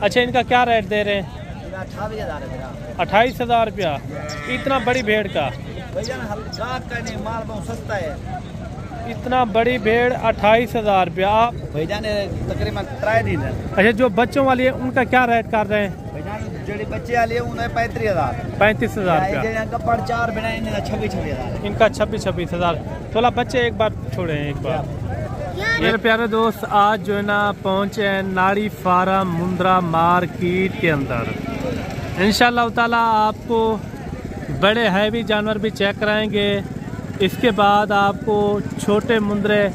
अच्छा, इनका क्या रेट दे रहे हैं? 28,000 रुपया। इतना बड़ी भेड़ का माल बहुत सस्ता है। इतना बड़ी भेड़ 28,000 रुपया। भैया ने तकरीबन 3 दिन है। अच्छा, जो बच्चों वाली है उनका क्या रेट कर रहे हैं? जो बच्चे वाली है उन्हें 35,000। 35,000 रुपया। 26,000 इनका 26,000। थोड़ा बच्चे एक बार छोड़े हैं एक बार। मेरे प्यारे दोस्त, आज जो है ना पहुँचे हैं नाड़ी फार्म मुंद्रा मार्केट के अंदर। इंशाल्लाह ताला आपको बड़े हैवी जानवर भी चेक कराएंगे। इसके बाद आपको छोटे मुंद्रे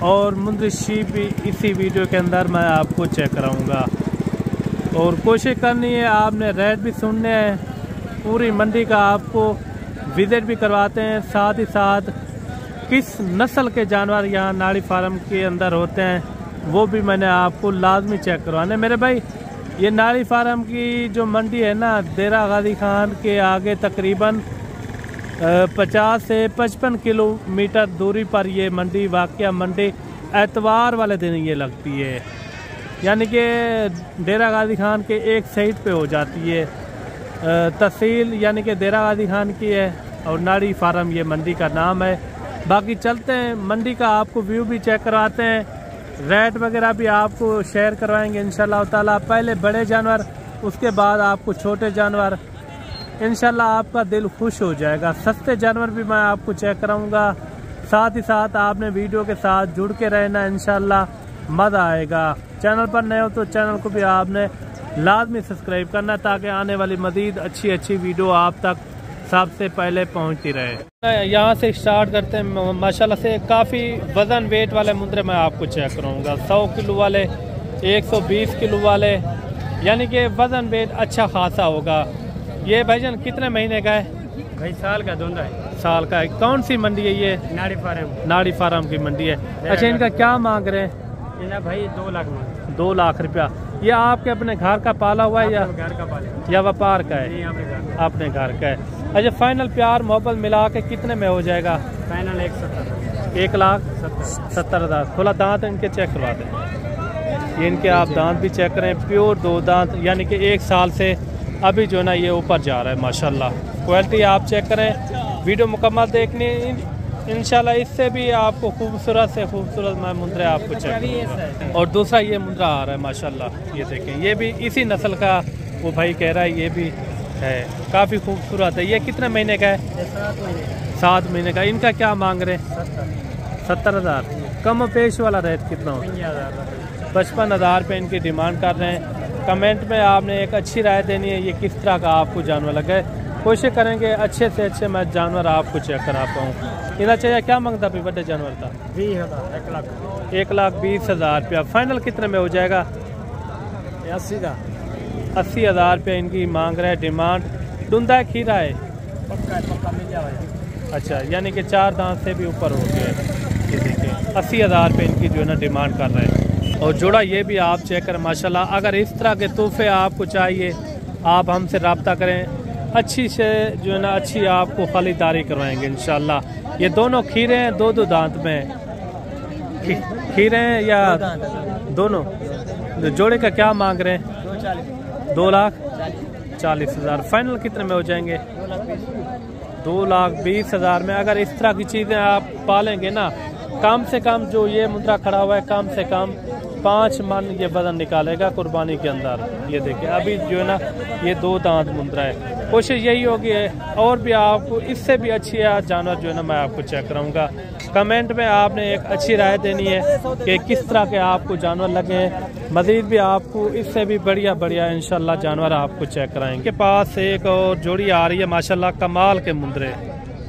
और मुंद्री शीप भी इसी वीडियो के अंदर मैं आपको चेक कराऊंगा। और कोशिश करनी है, आपने रेट भी सुनने हैं, पूरी मंडी का आपको विजिट भी करवाते हैं। साथ ही साथ किस नस्ल के जानवर यहाँ नाड़ी फार्म के अंदर होते हैं वो भी मैंने आपको लाजमी चेक करवाने। मेरे भाई, ये नाड़ी फार्म की जो मंडी है ना, देरा गाजी खान के आगे तकरीबन 50 से 55 किलोमीटर दूरी पर ये मंडी वाक़या। मंडी एतवार वाले दिन ये लगती है, यानी कि डेरा गाजी खान के एक साइड पे हो जाती है। तहसील यानी कि डेरा गाजी खान की है और नाड़ी फार्म ये मंडी का नाम है। बाकी चलते हैं मंडी का, आपको व्यू भी चेक करवाते हैं, रेट वगैरह भी आपको शेयर करवाएंगे इंशाल्लाह ताला। पहले बड़े जानवर, उसके बाद आपको छोटे जानवर। इंशाल्लाह आपका दिल खुश हो जाएगा। सस्ते जानवर भी मैं आपको चेक कराऊंगा। साथ ही साथ आपने वीडियो के साथ जुड़ के रहना, इंशाल्लाह मज़ा आएगा। चैनल पर नए हो तो चैनल को भी आपने लाजमी सब्सक्राइब करना, ताकि आने वाली मज़ीद अच्छी वीडियो आप तक सबसे पहले पहुंचती रहे। यहाँ से स्टार्ट करते हैं। माशाल्लाह से काफ़ी वज़न वेट वाले मुंद्रे मैं आपको चेक कराऊंगा। 100 किलो वाले, 120 किलो वाले, यानी कि वज़न वेट अच्छा खासा होगा। ये भाईजान कितने महीने का है? भाई साल का दोनों है। साल का है। कौन सी मंडी है ये? नाड़ी फार्म। नाड़ी फार्म की मंडी है। अच्छा, इनका क्या मांग रहे हैं? भाई 2 लाख में। 2 लाख रुपया। ये आपके अपने घर का पाला हुआ है या घर का पाला या व्यापार का है? अपने घर का है। अच्छा, फाइनल प्यार मोहब्बत मिला के कितने में हो जाएगा? फाइनल 1,70,000। 1,70,000। थोड़ा दांत इनके चेक करवा दें। ये इनके आप दांत भी चेक करें, प्योर 2 दांत, यानी कि 1 साल से अभी जो है ना ये ऊपर जा रहा है माशाल्लाह। क्वालिटी आप चेक करें, वीडियो मुकम्मल देखनी। इंशाल्लाह इससे भी आपको खूबसूरत से खूबसूरत मैं मुंद्रा आपको चेक करूंगा। और दूसरा ये मुंद्रा आ रहा है माशाल्लाह, ये देखें, ये भी इसी नस्ल का वो भाई कह रहा है, ये भी है काफ़ी खूबसूरत है। ये कितने महीने का है? 7 महीने का। इनका क्या मांग रहे हैं? 70,000। कम पेश वाला रेट कितना हो? 55,000 रुपये इनकी डिमांड कर रहे हैं। कमेंट में आपने एक अच्छी राय देनी है, ये किस तरह का आपको जानवर लगे। कोशिश करेंगे अच्छे से अच्छे मैं जानवर आपको चेक करा पाऊँ। इधर चाहिए क्या मांगता भी बड़े जानवर का? 1,20,000 रुपया। फाइनल कितने में हो जाएगा? 80,000 रुपया इनकी मांग रहे हैं। डिमांड धुंधा है, खीरा है? पक्का मिल जाएगा। अच्छा, यानी कि 4 दांत से भी ऊपर हो गए। ये देखिए 80,000 रुपये इनकी जो है ना डिमांड कर रहे हैं। और जोड़ा ये भी आप चेक करें माशाल्लाह। अगर इस तरह के तोहफे आपको चाहिए, आप हमसे रब्ता करें, अच्छी से जो है ना अच्छी आपको खरीदारी करवाएंगे इंशाल्लाह। ये दोनों खीरे हैं, 2 दांत में खीरे हैं या दोनों? जोड़े का क्या मांग रहे हैं? 2,40,000। फाइनल कितने में हो जाएंगे? 2,20,000 में। अगर इस तरह की चीज़ें आप पालेंगे ना, कम से कम जो ये मुद्रा खड़ा हुआ है, कम से कम 5 मन ये वजन निकालेगा कुर्बानी के अंदर। ये देखिए अभी जो है ना ये 2 दांत मुद्रा है। कोशिश यही होगी और भी आपको इससे भी अच्छी जानवर जो है ना मैं आपको चेक कराऊंगा। कमेंट में आपने एक अच्छी राय देनी है कि किस तरह के आपको जानवर लगे। मज़ीद भी आपको इससे भी बढ़िया इंशाल्लाह जानवर आपको चेक कराएंगे। के पास एक और जोड़ी आ रही है माशाल्लाह, कमाल के मुंद्रे।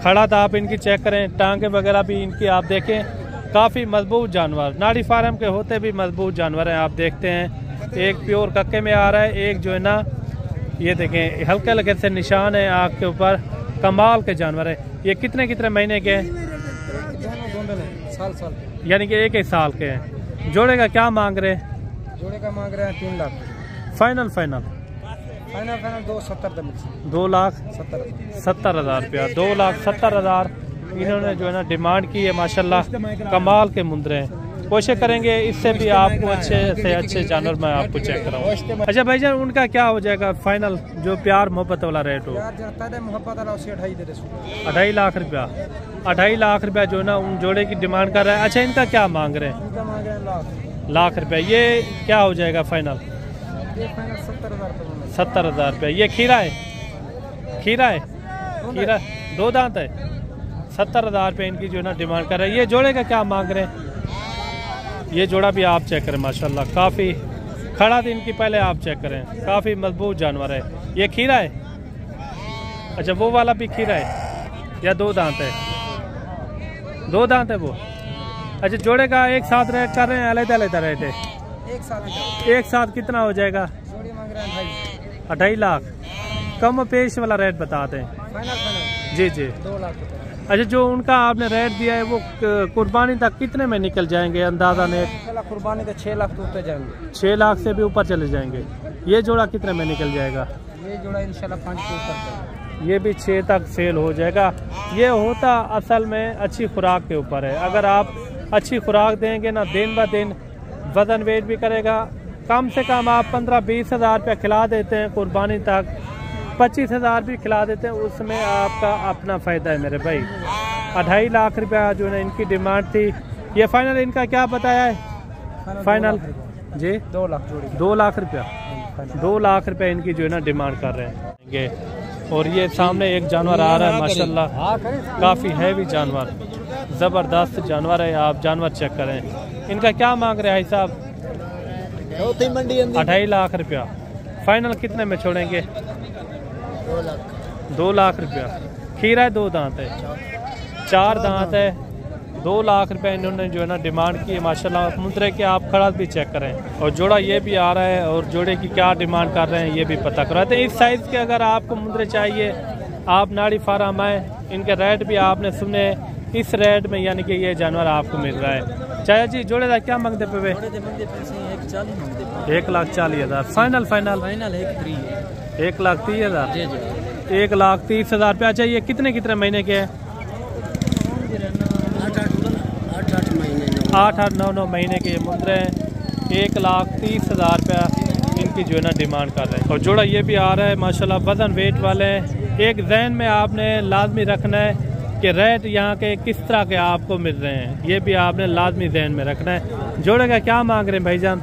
खड़ा था आप इनकी चेक करें, टांगे वगैरह भी इनकी आप देखें, काफ़ी मजबूत जानवर। नाड़ी फार्म के होते भी मजबूत जानवर हैं। आप देखते हैं एक प्योर कक्के में आ रहा है, एक जो है ना ये देखें हल्के हल्के से निशान है आँख के ऊपर। कमाल के जानवर है। ये कितने महीने के हैं? साल यानी कि 1 साल के हैं। जोड़े का क्या मांग रहे हैं? जोड़े का मांग रहे हैं 3 लाख। फाइनल 2,70,000 रुपया। 2,70,000 इन्होंने जो है ना डिमांड की है माशाल्लाह। कमाल के मुंद्रे हैं। कोशिश करेंगे इससे भी आपको अच्छे से अच्छे जानवर मैं आपको चेक कराऊँ। अच्छा भाईजान, उनका क्या हो जाएगा फाइनल, जो प्यार मोहब्बत वाला रेट हो? 2.5 लाख रुपया। 2.5 लाख रुपया जो ना उन जोड़े की डिमांड कर रहा है। अच्छा, इनका क्या मांग रहे हैं? लाख रुपया। ये क्या हो जाएगा फाइनल? 70,000 रुपया। ये खीरा है? खीरा है? खीरा 2 दांत है। 70,000 रुपये इनकी जो ना डिमांड कर रहे हैं। ये जोड़े का क्या मांग रहे हैं? ये जोड़ा भी आप चेक करें, माशाल्लाह काफ़ी खड़ा दिन की, पहले आप चेक करें, काफ़ी मजबूत जानवर है। ये खीरा है? अच्छा, वो वाला भी खीरा है या 2 दांत है? 2 दांत है वो। अच्छा, जोड़े का एक साथ रेट कर रहे हैं, अलग-अलग रेट है? एक साथ कितना हो जाएगा? 2.5 लाख। कम पेश वाला रेट बताते हैं। जी जी। 2 लाख। अच्छा, जो उनका आपने रेट दिया है वो कुर्बानी तक कितने में निकल जाएंगे अंदाजा ने? कुर्बानी तो 6 लाख तो ऊपर जाएंगे। 6 लाख से भी ऊपर चले जाएंगे। ये जोड़ा कितने में निकल जाएगा? ये जोड़ा इंशाल्लाह 5 के ऊपर। ये भी 6 तक सेल हो जाएगा। ये होता असल में अच्छी खुराक के ऊपर है। अगर आप अच्छी खुराक देंगे ना, दिन ब दिन वजन वेट भी करेगा। कम से कम आप 15-20 हज़ार रुपया खिला देते हैं, कुर्बानी तक 25,000 भी खिला देते हैं, उसमें आपका अपना फ़ायदा है मेरे भाई। 2.5 लाख रुपया जो है इनकी डिमांड थी। ये फाइनल इनका क्या बताया है? फाइनल जी 2 लाख जोड़ी। 2 लाख रुपया। 2 लाख रुपया इनकी जो है ना डिमांड कर रहे हैं। और ये सामने एक जानवर आ रहा है माशाल्लाह, काफ़ी हैवी जानवर, ज़बरदस्त जानवर है। आप जानवर चेक करें। इनका क्या मांग रहे हैं साहब? 2.5 लाख रुपया। फाइनल कितने में छोड़ेंगे? 2 लाख रुपया। खीरा है, 2 दांत है, 4 दांत है। 2 लाख रुपए इन्होंने जो है ना डिमांड की है माशाल्लाह। मुद्रे के आप खड़ा भी चेक करें। और जोड़ा ये भी आ रहा है, और जोड़े की क्या डिमांड कर रहे हैं ये भी पता करवाते हैं। इस साइज़ के अगर आपको मुद्रे चाहिए, आप नाड़ी फार्म आए। इनके रेट भी आपने सुने, इस रेट में यानी कि ये जानवर आपको मिल रहा है। चाचा जी, जोड़े का क्या मांगते पे? 1,40,000। फाइनल 1,30,000। 1,30,000 रुपया। अच्छा, ये कितने महीने के हैं? 8-8, 9-9 महीने के ये मुद्रे हैं। 1,30,000 रुपया इनकी जो है ना डिमांड कर रहे हैं। और जोड़ा ये भी आ रहा है माशाल्लाह, वजन वेट वाले हैं। एक जहन में आपने लाजमी रखना है कि रेट यहाँ के किस तरह के आपको मिल रहे हैं, ये भी आपने लाजमी जहन में रखना है। जोड़े का क्या मांग रहे हैं भाईजान?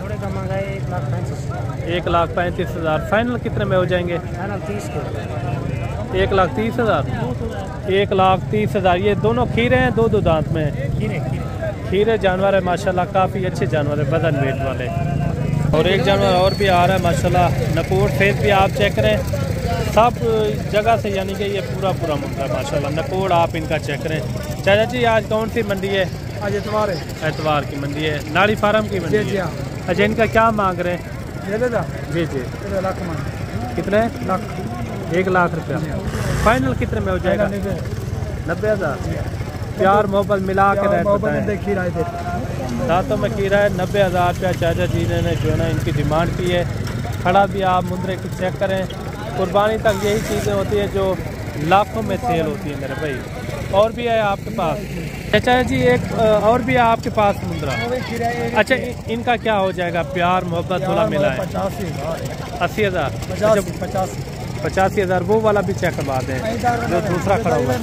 जोड़े का मांगा है 1,35,000। फाइनल कितने में हो जाएंगे? 1,30,000। 1,30,000। ये दोनों खीरे हैं, 2 दांत में खीरे जानवर है माशाल्लाह, काफ़ी अच्छे जानवर है वजन वेट वाले। और एक जानवर और भी आ रहा है माशाल्लाह, नकोर फेस भी आप चेक करें, सब जगह से यानी कि ये पूरा मुद्दा है माशाल्लाह। नकोर आप इनका चेक करें। चाचा जी, आज कौन सी मंडी है? आज एतवार है। एतवार की मंडी है, नाड़ी फार्म की मंडी है। अच्छा, इनका क्या मांग रहे हैं? जी जी। कितने? 1 लाख रुपया। फाइनल कितने में हो जाएगा? 90,000। प्यार मोहब्बत मिला के रेट बताएं। दांतों में खीरा है। 90,000 रुपया चाचा जी ने जो है ना इनकी डिमांड की है। खड़ा भी आप मुद्रे की चेक करें। कुर्बानी तक यही चीज़ें होती है जो लाखों में सेल होती है मेरे भाई। और भी है आपके पास? चाचा जी, एक और भी है आपके पास मुद्रा? अच्छा, इनका क्या हो जाएगा? प्यार मोहब्बत थोड़ा मिला है। 80,000। 85,000। वो वाला भी चेक करवा दें जो दूसरा खड़ा हुआ है।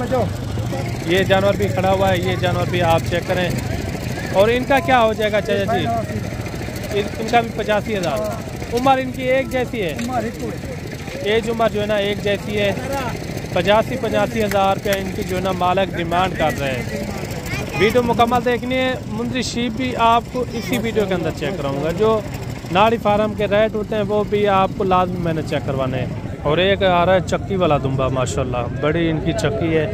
ये जानवर भी खड़ा हुआ है, ये जानवर भी आप चेक करें। और इनका क्या हो जाएगा चाचा जी? इनका भी 85,000। उम्र इनकी एक जैसी है? एज उम्र जो है ना एक जैसी है। 85,000 रुपया इनकी जो है ना मालिक डिमांड कर रहे हैं। वीडियो मुकम्मल देखनी है। मुंद्री शीप भी आपको इसी वीडियो के अंदर चेक कराऊंगा। जो नाड़ी फार्म के रेट होते हैं वो भी आपको लाजमी मैंने चेक करवाने हैं। और एक आ रहा है चक्की वाला दुम्बा माशाल्लाह, बड़ी इनकी चक्की है।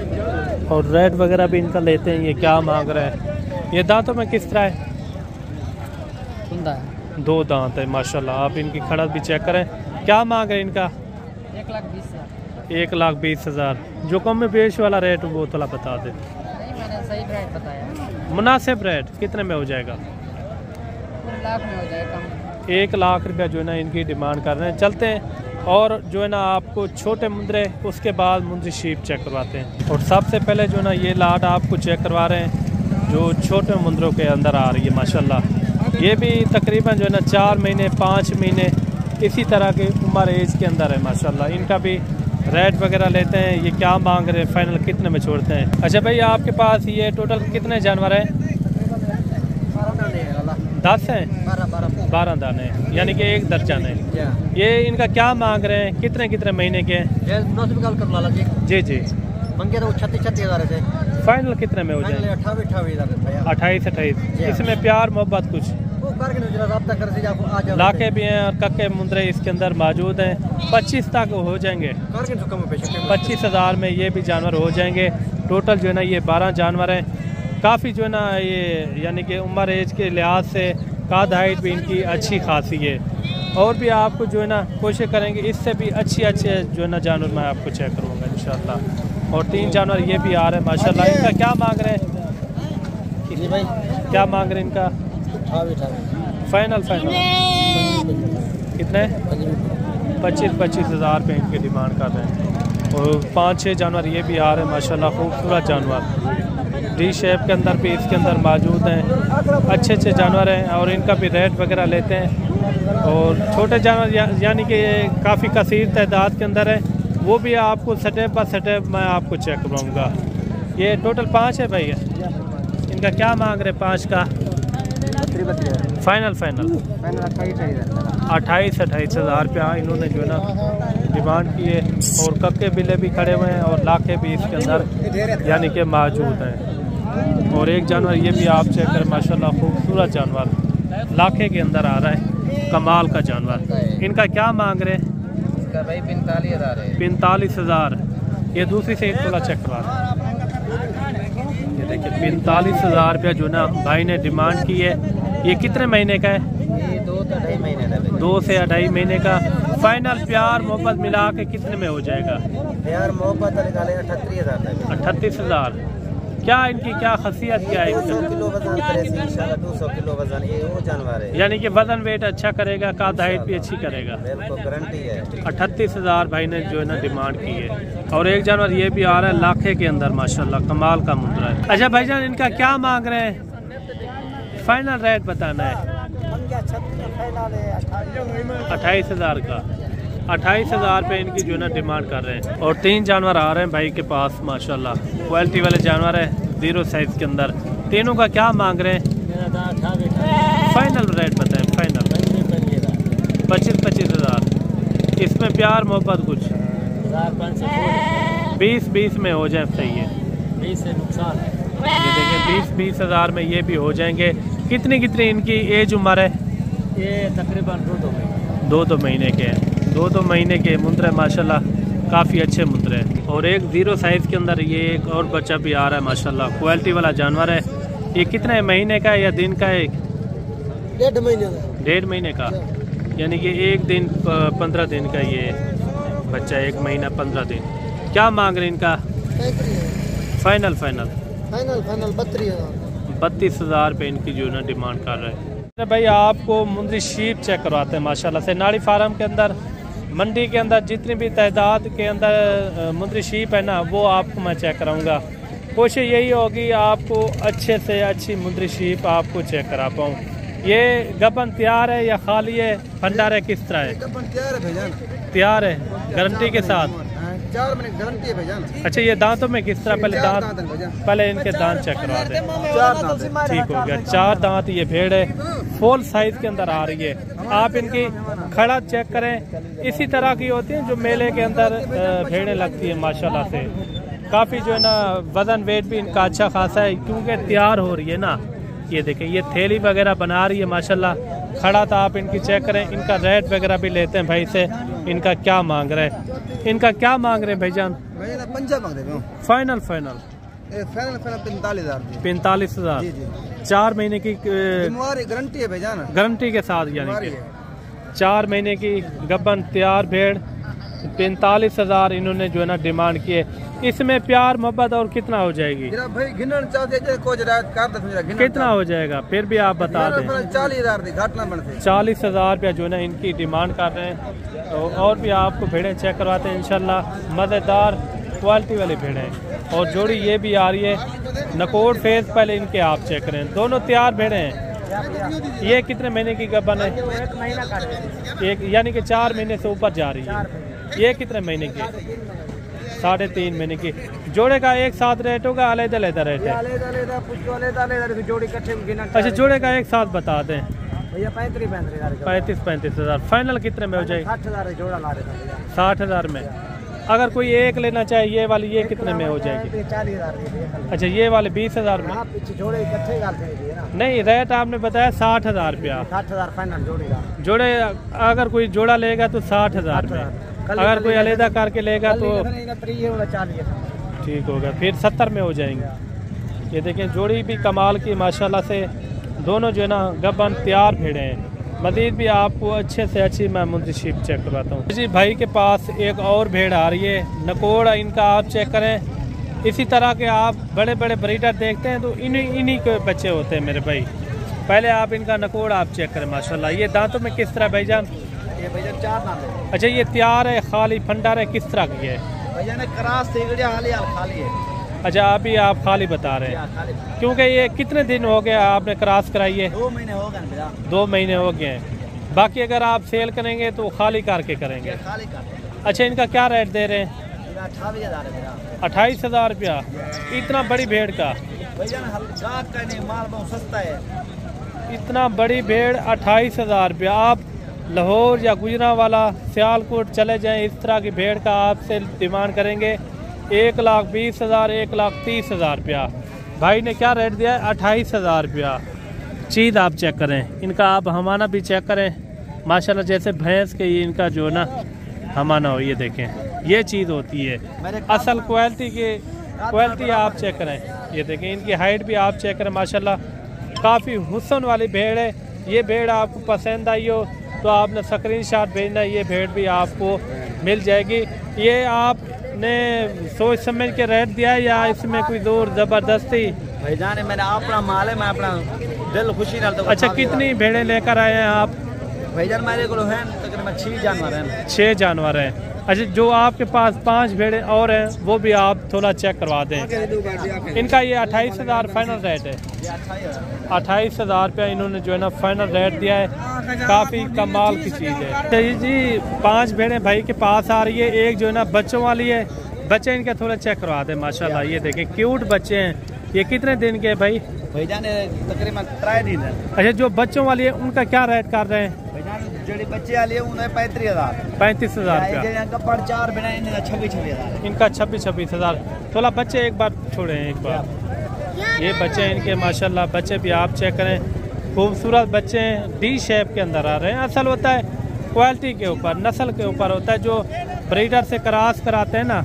और रेट वगैरह भी इनका लेते हैं। ये क्या मांग रहे हैं? ये दांतों में किस तरह है? 2 दांत है माशाल्लाह। आप इनकी खड़त भी चेक करें। क्या मांग है इनका? 1,20,000। जो कम में बेच वाला रेट वो थोड़ा बता दे। मैंने सही रेट बताया। मुनासिब रेट कितने में हो जाएगा? 1 लाख में हो जाएगा। 1 लाख रुपया जो है ना इनकी डिमांड कर रहे हैं। चलते हैं और जो है ना आपको छोटे मुंद्रे, उसके बाद मुंद्री शीप चेक करवाते हैं। और सबसे पहले जो है ना ये लाट आपको चेक करवा रहे हैं। जो छोटे मुंदरों के अंदर आ रही है माशाल्लाह। ये भी तकरीबन जो है ना 4 महीने 5 महीने इसी तरह के उम्र एज के अंदर है माशाल्लाह। इनका भी रेट वगैरह लेते हैं, ये क्या मांग रहे हैं, फाइनल कितने में छोड़ते हैं। अच्छा भाई, आपके पास ये टोटल कितने जानवर हैं? 10 हैं, 12 दाने, यानी कि 1 दर्जन है। ये इनका क्या मांग रहे हैं, कितने कितने महीने के हैं? जी जी, मंगे तो 36,000 थे। फाइनल कितने में हो जाए? 28-28। इसमें प्यार मोहब्बत कुछ लाके भी हैं और कक्के मुंदरे इसके अंदर मौजूद हैं। 25 तक हो जाएंगे, 25,000 में ये भी जानवर हो जाएंगे। टोटल जो है ना ये 12 जानवर हैं। काफ़ी जो है ना ये यानी कि उम्र एज के लिहाज से काद हाइट भी इनकी अच्छी खासी है। और भी आपको जो है ना कोशिश करेंगे इससे भी अच्छे जो है ना जानवर मैं आपको चेक करूँगा इंशाल्लाह। और 3 जानवर ये भी आ रहे हैं माशाल्लाह। इनका क्या मांग रहे हैं? क्या मांग रहे हैं इनका? फाइनल कितने? 25,000 रुपये इनकी डिमांड कर रहे हैं। और 5-6 जानवर ये भी आ रहे हैं माशाल्लाह, खूबसूरत जानवर डी शेप के अंदर भी इसके अंदर मौजूद हैं। अच्छे जानवर हैं और इनका भी रेट वगैरह लेते हैं। और छोटे जानवर यानी कि ये काफ़ी कसीर तादाद के अंदर है, वो भी आपको स्टेप बाय स्टेप मैं आपको चेक करवाऊँगा। ये टोटल 5 है भाई। इनका क्या मांग रहे 5 का? फाइनल 28,000 रुपया इन्होंने जो है ना डिमांड की है। और कक्के बिल्ले भी खड़े हुए हैं और लाखे भी इसके अंदर यानी कि मौजूद हैं। और 1 जानवर ये भी आप चेक करें माशाल्लाह, खूबसूरत जानवर लाखे के अंदर आ रहा है, कमाल का जानवर। इनका क्या मांग रहे हैं? इसका भाई 45,000 है। 45,000। ये दूसरी से एक थोड़ा चेक करवा रहा है। ये देखिए 45,000 रुपया जो ना भाई ने डिमांड की है। ये कितने महीने का है? ये 2 से 2.5 महीने का। 2 से 2.5 महीने का। फाइनल प्यार मोहब्बत मिला के कितने में हो जाएगा? प्यार मोहब्बत 38,000। 38,000। क्या इनकी क्या खासियत क्या है? 200 किलो वजन करेगी इंशाल्लाह। 200 किलो वजन ये वो जानवर है, यानी कि वजन वेट अच्छा करेगा, काद हाइट भी अच्छी करेगा। बिल्कुल गारंटी है। 38,000 भाई ने जो है ना डिमांड की है। और 1 जानवर ये भी आ रहा है लाखे के अंदर माशाल्लाह, कमाल का मुंदरा है। अच्छा भाईजान, इनका क्या मांग रहे हैं? फाइनल रेट बताना है। 28,000 का। 28,000 रुपये इनकी जो है ना डिमांड कर रहे हैं। और 3 जानवर आ रहे हैं भाई के पास माशाल्लाह, क्वालिटी वाले जानवर है, 0 साइज के अंदर। तीनों का क्या मांग रहे हैं? फाइनल रेट बताएं। फाइनल 25,000। इसमें प्यार मोहब्बत कुछ 20 में हो जाए सही है। 20 से नुकसान है। ये देखिए 20,000 में ये भी हो जाएंगे। कितनी इनकी एज उम्र है? ये तकरीबन 2 महीने के हैं। 2 महीने के मुंदरे माशाल्लाह, काफ़ी अच्छे मुंदरे हैं। और 1 0 साइज़ के अंदर ये एक और बच्चा भी आ रहा है माशाल्लाह, क्वालिटी वाला जानवर है। ये कितने महीने का है या दिन का है? 1.5 महीने। 1.5 महीने का, यानी कि 1 दिन 15 दिन का ये बच्चा, 1 महीना 15 दिन। क्या मांग रहे इनका? फाइनल 32,000 रुपये इनकी जो है ना डिमांड कर रहे हैं। भाई आपको मुंदरी शीप चेक करवाते हैं माशाल्लाह से। नाड़ी फार्म के अंदर, मंडी के अंदर जितनी भी तादाद के अंदर मुंदरी शीप है ना, वो आपको मैं चेक कराऊंगा। कोशिश यही होगी आपको अच्छे से अच्छी मुंदरी शीप आपको चेक करा पाऊँ। ये गबन तैयार है या खाली है? भंडार है किस तरह है? गबन तैयार है भाईजान। तैयार है गारंटी के साथ? 4 महीने गारंटी है भाईजान। अच्छा, ये दांतों में किस तरह? पहले इनके दांत चेक करवा दें। 4 दांत ठीक हो गया, 4 दांत। ये भेड़ है, फुल साइज के अंदर आ रही है। आप इनकी खड़ा चेक करें, इसी तरह की होती है जो मेले के अंदर भेड़ें लगती है माशाल्लाह से। काफ़ी जो है ना वजन वेट भी इनका अच्छा खासा है, क्योंकि तैयार हो रही है ना। ये देखें, ये थैली वगैरह बना रही है माशाल्लाह। खड़ा था, आप इनकी चेक करें। इनका रेट वगैरह भी लेते हैं भाई से, इनका क्या मांग रहे हैं? इनका क्या मांग रहे हैं भाईजान? फाइनल 45,000। 4 महीने की गारंटी है भाईजान। गारंटी के साथ, यानी कि 4 महीने की गबन तैयार भेड़। 45,000 इन्होंने जो है ना डिमांड की है। इसमें प्यार मोहब्बत और कितना हो जाएगी? कितना हो जाएगा फिर भी आप बता दें। 40,000 रुपया जो है ना इनकी डिमांड कर रहे हैं। तो और भी आपको भेड़ें चेक करवाते हैं इंशाल्लाह। मज़ेदार क्वालिटी वाली भेड़ है। और जोड़ी ये भी आ रही है नकोड़ फेस, पहले इनके आप चेक करें। दोनों तैयार भेड़े हैं। ये कितने महीने की गबन है? 1 महीना का है। एक यानी कि 4 महीने से ऊपर जा रही है। ये कितने महीने की? 3.5 महीने की। जोड़े का एक साथ रेट होगा, अलग-अलग रेट है? जोड़ी इकट्ठे गिना। अच्छा, जोड़े का एक साथ बता दें। भैया 35 हज़ार। फाइनल कितने में हो जाएगी? 60,000 जोड़ा ला रहे हैं। 60,000 में। अगर कोई एक लेना चाहे ये वाली, ये कितने में हो जाएगी? 40,000। अच्छा, ये वाले 20,000 में? आप पीछे जोड़े इकट्ठे डालते हैं ना? नहीं, रेट आपने बताया 60,000 रुपया। 60,000 फाइनल जोड़ी का। जोड़े अगर कोई जोड़ा लेगा तो 60,000 में, अगर कोई अलहदा करके लेगा तो 40। ठीक होगा, फिर 70 में हो जाएंगे। ये देखें, जोड़ी भी कमाल की माशाल्लाह से। दोनों जो है ना गबन तैयार भेड़े हैं। मज़ीद भी आपको अच्छे से अच्छी मैं मुंतशिप चेक करवाता हूँ जी। भाई के पास एक और भेड़ आ रही है नकोड़, इनका आप चेक करें। इसी तरह के आप बड़े बड़े ब्रीडर देखते हैं तो इन्हीं के बच्चे होते हैं मेरे भाई। पहले आप इनका नकोड़ आप चेक करें माशाल्लाह। ये दांतों में किस तरह भाईजान? ये भैया 4 नाम है। अच्छा, ये तैयार है, खाली फंडार है, किस तरह की है? भैया ने क्रॉस खाली है। अच्छा, अभी आप खाली बता रहे हैं, क्योंकि ये कितने दिन हो गए आपने क्रॉस कराई है? 2 महीने हो गए। 2 महीने हो गए हैं। बाकी अगर आप सेल करेंगे तो खाली करके करेंगे? खाली कर। अच्छा, इनका क्या रेट दे रहे हैं? 28,000 रुपया। इतना बड़ी भेड़ का? भैया नहीं, माल बहुत सस्ता है। इतना बड़ी भेड़ 28,000 रुपया। आप लाहौर या गुजरांवाला, सियालकोट चले जाएं, इस तरह की भेड़ का आपसे डिमांड करेंगे 1,20,000, 1,30,000 रुपया। भाई ने क्या रेट दिया है? 28,000 रुपया। चीज़ आप चेक करें, इनका आप हमाना भी चेक करें माशाल्लाह। जैसे भैंस के ये इनका जो है ना हमाना हो, ये देखें, ये चीज़ होती है असल क्वालिटी की। क्वालिटी आप चेक करें, ये देखें, इनकी हाइट भी आप चेक करें माशाल्लाह। काफ़ी हुस्न वाली भेड़ है। ये भेड़ आपको पसंद आई हो तो आपने स्क्रीनशॉट भेजना, ये भेड़ भी आपको मिल जाएगी। ये आपने सोच समझ के रेट दिया है या इसमें कोई जोर ज़बरदस्ती? भाईजान मैंने अपना माल है, मैं अपना दिल खुशी डालता हूँ। अच्छा, कितनी भेड़ें लेकर आए हैं आप? भाईजान मेरे को है तकरीबन 6 जानवर हैं। 6 जानवर हैं। अच्छा, जो आपके पास 5 भेड़ें और हैं वो भी आप थोड़ा चेक करवा दें। इनका ये 28,000 फाइनल रेट है। 28,000 रुपया इन्होंने जो है ना फाइनल रेट दिया है। काफ़ी कमाल की चीज़ है। तो जी 5 भेड़ें भाई के पास आ रही है। एक जो है ना बच्चों वाली है। बच्चे इनके थोड़ा चेक करवा दें माशाल्लाह। ये देखें, क्यूट बच्चे हैं। ये कितने दिन के भाई? भाईजान तकरीबन 3 दिन है। अच्छा, जो बच्चों वाली है उनका क्या रेट कर रहे हैं? जो बच्चे वाली है उन्हें 35,000। 35,000 रुपया। 4 बिना 26,000। इनका 26,000। थोड़ा बच्चे एक बार छोड़े हैं, एक बार। ये बच्चे इनके माशाल्लाह, बच्चे भी आप चेक करें, खूबसूरत बच्चे हैं। डी शेप के अंदर आ रहे हैं। असल होता है क्वालिटी के ऊपर, नस्ल के ऊपर होता है। जो ब्रीडर से क्रॉस कराते हैं ना,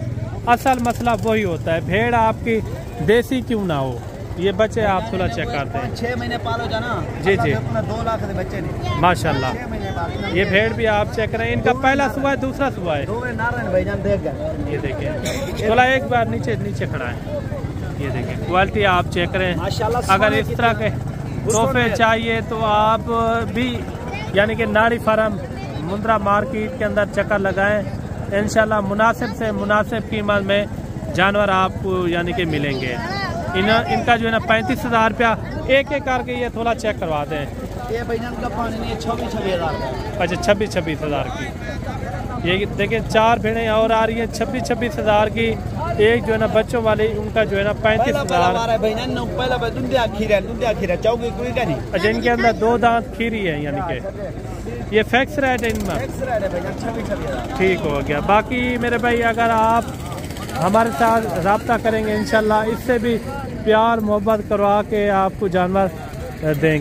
असल मसला वही होता है। भेड़ आपकी देसी क्यों ना हो। ये बच्चे आप थोड़ा चेक करते हैं। 6 महीने पालो जाना। जी जी, 2 लाख के बच्चे नहीं माशाल्लाह। 6 महीने पालो। ये भेड़ भी आप चेक करें। इनका पहला सुबह है, दूसरा सुबह है। 2 नारायण भाईजान देख गए। ये देखिए, थोड़ा एक बार नीचे खड़ा है। ये देखिए, क्वालिटी आप चेक करें माशाल्लाह। अगर इस तरह के तोहफे चाहिए तो आप भी यानी कि नाड़ी फार्म मुंद्रा मार्केट के अंदर चक्कर लगाएं। इंशाल्लाह मुनासिब से मुनासिब कीमत में जानवर आपको यानी कि मिलेंगे। इनका जो है ना 35,000 रुपया। एक करके ये थोड़ा चेक करवा दें। ये भाईजान का पानी नहीं 26,000। अच्छा, 26,000 की। ये देखिए, 4 भेड़ें और आ रही हैं 26,000 की। एक जो है ना बच्चों वाली, उनका जो है ना 35,000। अच्छा, इनके अंदर 2 दांत खीरी है, यानी कि ये फिक्स रेट है इनमें। ठीक हो गया। बाकी मेरे भाई अगर आप हमारे साथ रब्ता करेंगे इंशाल्लाह इससे भी प्यार मोहब्बत करवा के आपको जानवर देंगे।